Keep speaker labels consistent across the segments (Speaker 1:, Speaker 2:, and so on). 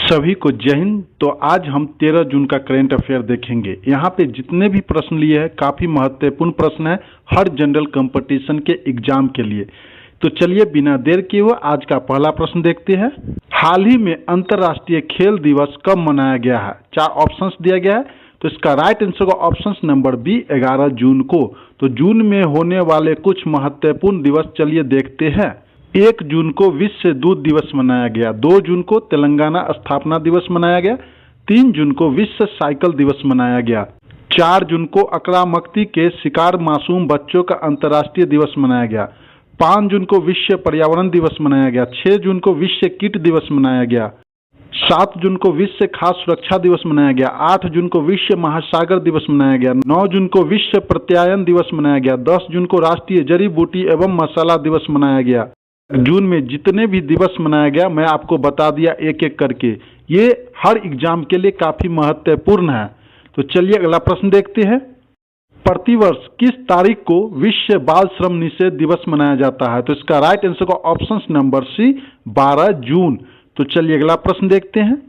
Speaker 1: सभी को जय हिंद। तो आज हम 13 जून का करेंट अफेयर देखेंगे। यहाँ पे जितने भी प्रश्न लिए हैं काफी महत्वपूर्ण प्रश्न है हर जनरल कंपटीशन के एग्जाम के लिए। तो चलिए बिना देर किए हुए आज का पहला प्रश्न देखते हैं। हाल ही में अंतर्राष्ट्रीय खेल दिवस कब मनाया गया है? 4 ऑप्शंस दिया गया है। तो इसका राइट आंसर का ऑप्शन नंबर बी 11 जून को। तो जून में होने वाले कुछ महत्वपूर्ण दिवस चलिए देखते हैं। 1 जून को विश्व दूध दिवस मनाया गया। 2 जून को तेलंगाना स्थापना दिवस मनाया गया। 3 जून को विश्व साइकिल दिवस मनाया गया। 4 जून को अकरामकती के शिकार मासूम बच्चों का अंतर्राष्ट्रीय दिवस मनाया गया। 5 जून को विश्व पर्यावरण दिवस मनाया गया। 6 जून को विश्व कीट दिवस मनाया गया। 7 जून को विश्व खाद्य सुरक्षा दिवस मनाया गया। 8 जून को विश्व महासागर दिवस मनाया गया। 9 जून को विश्व प्रत्यायन दिवस मनाया गया। 10 जून को राष्ट्रीय जड़ी बूटी एवं मसाला दिवस मनाया गया। जून में जितने भी दिवस मनाया गया मैं आपको बता दिया एक एक करके। ये हर एग्जाम के लिए काफी महत्वपूर्ण है। तो चलिए अगला प्रश्न देखते हैं। प्रतिवर्ष किस तारीख को विश्व बाल श्रम निषेध दिवस मनाया जाता है? तो इसका राइट आंसर का ऑप्शन नंबर सी 12 जून। तो चलिए अगला प्रश्न देखते हैं।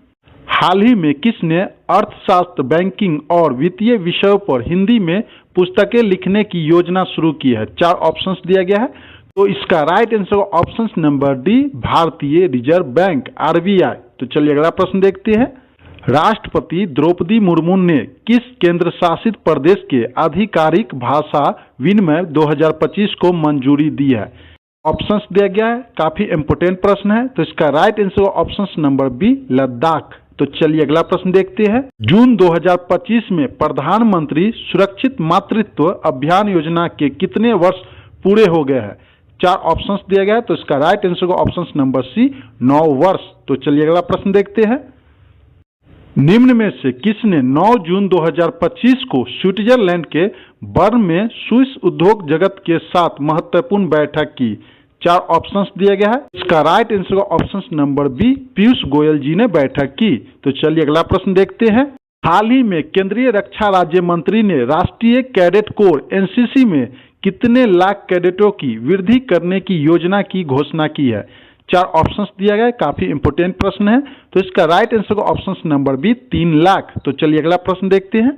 Speaker 1: हाल ही में किसने अर्थशास्त्र, बैंकिंग और वित्तीय विषयों पर हिंदी में पुस्तकें लिखने की योजना शुरू की है? 4 ऑप्शंस दिया गया है। तो इसका right answer option number D भारतीय रिजर्व बैंक आरबीआई। तो चलिए अगला प्रश्न देखते हैं। राष्ट्रपति द्रौपदी मुर्मू ने किस केंद्र शासित प्रदेश के आधिकारिक भाषा विनिमय 2025 को मंजूरी दी है? ऑप्शंस दिया गया है, काफी इंपोर्टेंट प्रश्न है। तो इसका right answer option number B Ladakh. तो चलिए अगला प्रश्न देखते हैं। जून 2025 में प्रधानमंत्री सुरक्षित मातृत्व अभियान योजना के कितने वर्ष पूरे हो गए हैं? 4 ऑप्शंस दिया गया है। तो इसका राइट आंसर का ऑप्शन नंबर सी 9 वर्ष। तो चलिए अगला प्रश्न देखते हैं। निम्न में से किसने 9 जून 2025 को स्विट्जरलैंड के बर्न में स्विस उद्योग जगत के साथ महत्वपूर्ण बैठक की? 4 ऑप्शंस दिया गया है। इसका राइट आंसर का option number B Piyush Goyal ji ने बैठक की। तो चलिए अगला प्रश्न देखते हैं। हाल ही में केंद्रीय रक्षा राज्य मंत्री ने राष्ट्रीय कैडेट कोर एनसीसी में कितने लाख कैडेटों की वृद्धि करने की योजना की घोषणा की है? 4 ऑप्शंस दिया गया है, काफी इंपोर्टेंट प्रश्न है। तो इसका राइट आंसर का ऑप्शन नंबर बी 3 लाख। तो चलिए अगला प्रश्न देखते हैं।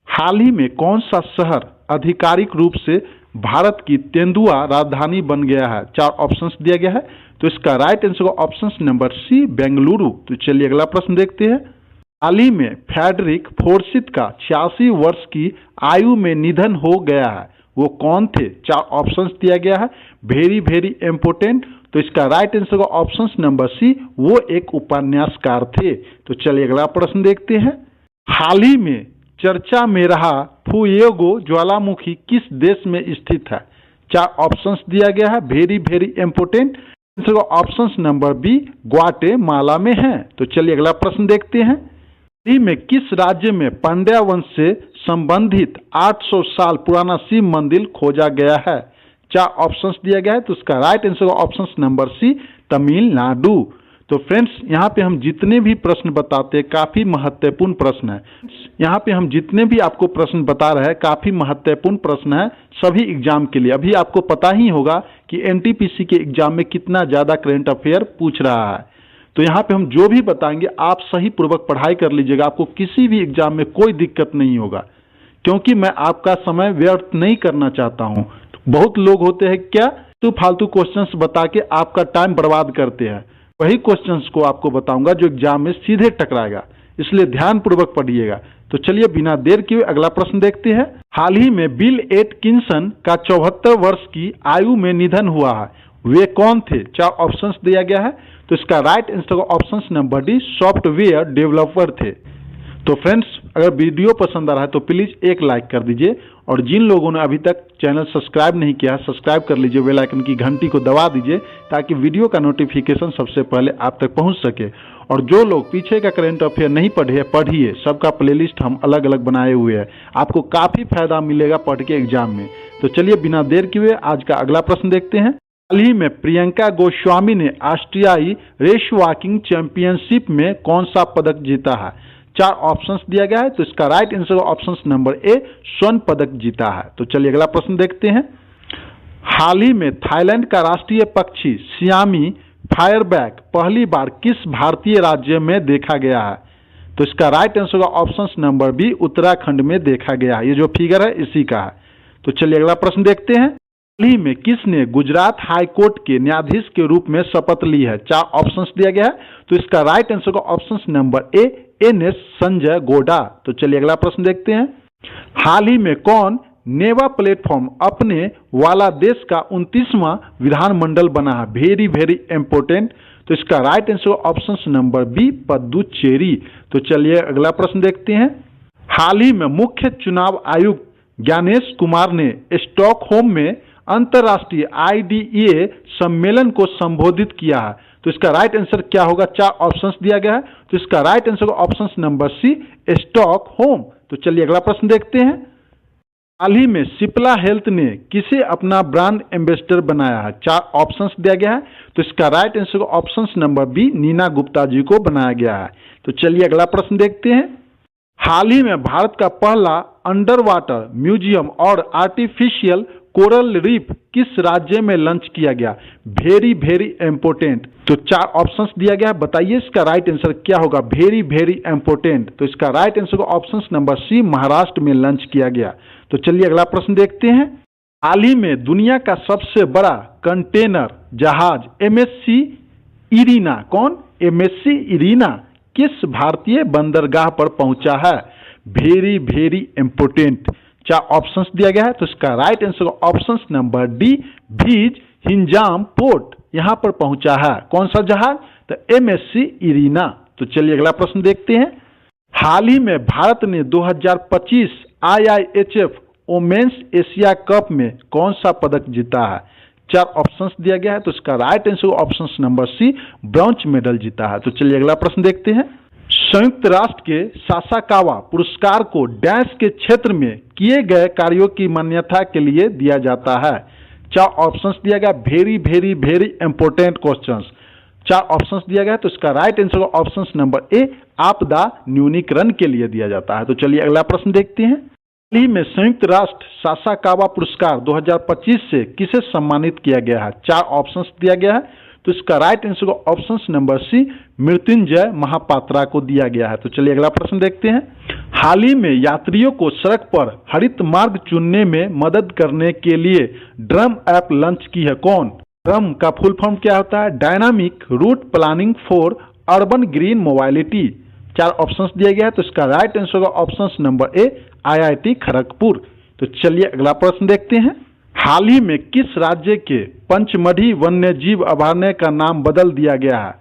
Speaker 1: हाल ही में कौन सा शहर आधिकारिक रूप से भारत की तेंदुआ राजधानी बन गया है? 4 ऑप्शंस दिया गया है। तो इसका राइट आंसर का ऑप्शन नंबर सी बेंगलुरु। तो चलिए अगला प्रश्न देखते हैं। हाल ही में फ्रेडरिक फोर्सिथ का 86 वर्ष की आयु में निधन हो गया है, वो कौन थे? 4 ऑप्शंस दिया गया है, वेरी वेरी इंपोर्टेंट। तो इसका राइट आंसर का ऑप्शन नंबर सी वो एक उपन्यासकार थे। तो चलिए अगला प्रश्न देखते हैं। हाल ही में चर्चा में रहा फुएगो ज्वालामुखी किस देश में स्थित है? 4 ऑप्शंस दिया गया है, वेरी वेरी इंपोर्टेंट। आंसर का ऑप्शन नंबर बी ग्वाटेमाला में है। तो चलिए अगला प्रश्न देखते हैं। में किस राज्य में पांड्या वंश से संबंधित 800 साल पुराना शिव मंदिर खोजा गया है? 4 ऑप्शंस दिया गया है। तो उसका right answer option number C Tamil Nadu. तो फ्रेंड्स यहाँ पे हम जितने भी प्रश्न बताते हैं काफी महत्वपूर्ण प्रश्न है। यहाँ पे हम जितने भी आपको प्रश्न बता रहे हैं काफी महत्वपूर्ण प्रश्न है सभी एग्जाम के लिए। अभी आपको पता ही होगा कि एनटीपीसी के एग्जाम में कितना ज्यादा करंट अफेयर पूछ रहा है। तो यहाँ पे हम जो भी बताएंगे आप सही पूर्वक पढ़ाई कर लीजिएगा, आपको किसी भी एग्जाम में कोई दिक्कत नहीं होगा, क्योंकि मैं आपका समय व्यर्थ नहीं करना चाहता हूँ। बहुत लोग होते हैं क्या तो फालतू क्वेश्चंस बता के आपका टाइम बर्बाद करते हैं, वही क्वेश्चंस को आपको बताऊंगा जो एग्जाम में सीधे टकराएगा, इसलिए ध्यान पूर्वक पढ़िएगा। तो चलिए बिना देर किए अगला प्रश्न देखते हैं। हाल ही में बिल एटकिंसन का 74 वर्ष की आयु में निधन हुआ है, वे कौन थे? 4 ऑप्शंस दिया गया है। तो इसका right answer option number D software developer थे। तो फ्रेंड्स अगर वीडियो पसंद आ रहा है तो प्लीज एक लाइक कर दीजिए, और जिन लोगों ने अभी तक चैनल सब्सक्राइब नहीं किया है सब्सक्राइब कर लीजिए, बेल आइकन की घंटी को दबा दीजिए ताकि वीडियो का नोटिफिकेशन सबसे पहले आप तक पहुंच सके। और जो लोग पीछे का करंट अफेयर नहीं पढ़े पढ़िए, सबका प्लेलिस्ट हम अलग अलग बनाए हुए हैं, आपको काफी फायदा मिलेगा पढ़ के एग्जाम में। तो चलिए बिना देर किए आज का अगला प्रश्न देखते हैं। हाल ही में प्रियंका गोस्वामी ने ऑस्ट्रियाई रेस वॉकिंग चैंपियनशिप में कौन सा पदक जीता है? 4 ऑप्शंस दिया गया है। तो इसका right answer option number A स्वर्ण पदक जीता है। तो चलिए अगला प्रश्न देखते हैं। हाल ही में थाईलैंड का राष्ट्रीय पक्षी सियामी फायरबैक पहली बार किस भारतीय राज्य में देखा गया है? तो इसका राइट आंसर होगा ऑप्शन नंबर बी, उत्तराखंड में देखा गया है। ये जो फिगर है इसी का है। तो चलिए अगला प्रश्न देखते हैं। हाल ही में किसने गुजरात हाई कोर्ट के न्यायाधीश के रूप में शपथ ली है? 4 ऑप्शंस दिया गया है। तो इसका राइट आंसर होगा option number A, NS. Sanjay गोडा। तो चलिए अगला प्रश्न देखते हैं। हाल ही में कौन नेवा प्लेटफॉर्म अपने वाला देश का 29वां विधानमंडल बना है? Very very important. तो इसका right answer option number B, Puducherry. तो चलिए अगला प्रश्न देखते हैं। हाल ही में मुख्य चुनाव आयुक्त ज्ञानेश कुमार ने स्टॉकहोम में अंतर्राष्ट्रीय IDEA सम्मेलन को संबोधित किया है। तो इसका राइट आंसर क्या होगा? 4 ऑप्शंस दिया गया है। तो इसका right answer option number C, Stockholm. तो चलिए अगला प्रश्न देखते हैं। हाल ही में सिप्ला हेल्थ ने किसे अपना ब्रांड एम्बेसडर बनाया है? 4 ऑप्शंस दिया गया है। तो इसका right answer option number B, Neena Gupta ji को बनाया गया है। तो चलिए अगला प्रश्न देखते हैं। हाल ही में भारत का पहला अंडर वाटर म्यूजियम और आर्टिफिशियल कोरल रीफ किस राज्य में लॉन्च किया गया? Very very important. तो 4 ऑप्शंस दिया गया है, बताइए इसका राइट आंसर क्या होगा? Very very important. तो इसका right answer option number C, Maharashtra में लॉन्च किया गया। तो चलिए अगला प्रश्न देखते हैं। हाल ही में दुनिया का सबसे बड़ा कंटेनर जहाज MSC इरीना, कौन? MSC इरीना किस भारतीय बंदरगाह पर पहुंचा है? Very very important. 4 ऑप्शंस दिया गया है। तो इसका right answer option number D, भीज हिंजाम पोर्ट, यहां पर पहुंचा है। कौन सा जहाज? तो MSC इरीना। तो चलिए अगला प्रश्न देखते हैं। हाल ही में भारत ने 2025 IIHF वोमेन्स एशिया कप में कौन सा पदक जीता है? 4 ऑप्शंस दिया गया है। तो इसका right answer option number C, bronze medal जीता है। तो चलिए अगला प्रश्न देखते हैं। संयुक्त राष्ट्र के सासाकावा पुरस्कार को डैश के क्षेत्र में किए गए कार्यों की मान्यता के लिए दिया जाता है? 4 ऑप्शंस दिया गया। Very very very important questions. 4 options दिया गया। तो इसका right answer option number A, आपदा न्यूनीकरण के लिए दिया जाता है। तो चलिए अगला प्रश्न देखते हैं। हाल ही में संयुक्त राष्ट्र सासाकावा पुरस्कार 2025 से किसे सम्मानित किया गया है? 4 ऑप्शंस दिया गया है। तो इसका right answer option number C, Mrityunjay Mahapatra को दिया गया है। तो चलिए अगला प्रश्न देखते हैं। हाल ही में यात्रियों को सड़क पर हरित मार्ग चुनने में मदद करने के लिए ड्रम ऐप लॉन्च की है। कौन? ड्रम का फुल फॉर्म क्या होता है? Dynamic route planning for urban green mobility. 4 options दिए गए हैं। तो इसका right answer option number A, IIT Kharagpur. तो चलिए अगला प्रश्न देखते हैं। हाल ही में किस राज्य के पंचमढ़ी वन्य जीव अभयारण्य का नाम बदल दिया गया है?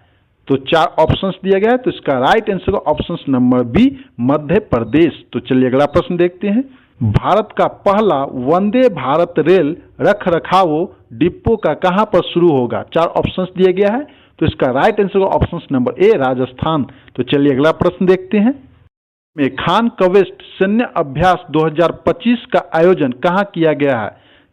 Speaker 1: तो 4 ऑप्शंस दिया गया है। तो इसका right answer option number B, Madhya Pradesh. तो चलिए अगला प्रश्न देखते हैं। भारत का पहला वंदे भारत रेल रख रखाव डिपो का कहां पर शुरू होगा? 4 ऑप्शंस दिया गया है। तो इसका right answer option number A, Rajasthan. तो चलिए अगला प्रश्न देखते हैं। में खान कवेस्ट सैन्य अभ्यास 2025 का आयोजन कहां किया गया है?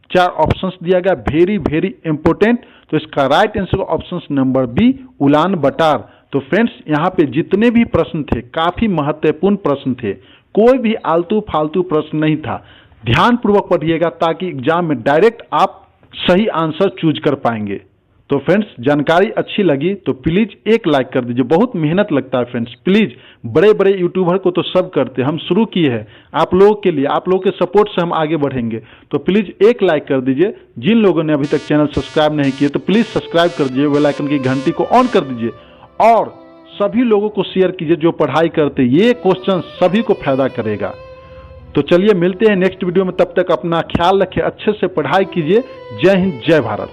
Speaker 1: 4 ऑप्शंस दिया गया। Very very important. तो इसका right answer option number B, Ulan Bator. तो फ्रेंड्स, यहाँ पे जितने भी प्रश्न थे काफी महत्वपूर्ण प्रश्न थे, कोई भी आलतू फालतू प्रश्न नहीं था। ध्यान पूर्वक पढ़िएगा ताकि एग्जाम में डायरेक्ट आप सही आंसर चूज कर पाएंगे। तो फ्रेंड्स, जानकारी अच्छी लगी तो प्लीज एक लाइक कर दीजिए। बहुत मेहनत लगता है फ्रेंड्स, प्लीज। बड़े बड़े यूट्यूबर को तो सब करते हैं, हम शुरू किए हैं आप लोगों के लिए, आप लोगों के सपोर्ट से हम आगे बढ़ेंगे। तो प्लीज एक लाइक कर दीजिए। जिन लोगों ने अभी तक चैनल सब्सक्राइब नहीं किए तो प्लीज सब्सक्राइब कर दीजिए, बेल आइकन की घंटी को ऑन कर दीजिए और सभी लोगों को शेयर कीजिए जो पढ़ाई करते। ये क्वेश्चन सभी को फायदा करेगा। तो चलिए मिलते हैं नेक्स्ट वीडियो में, तब तक अपना ख्याल रखें, अच्छे से पढ़ाई कीजिए। जय हिंद, जय भारत।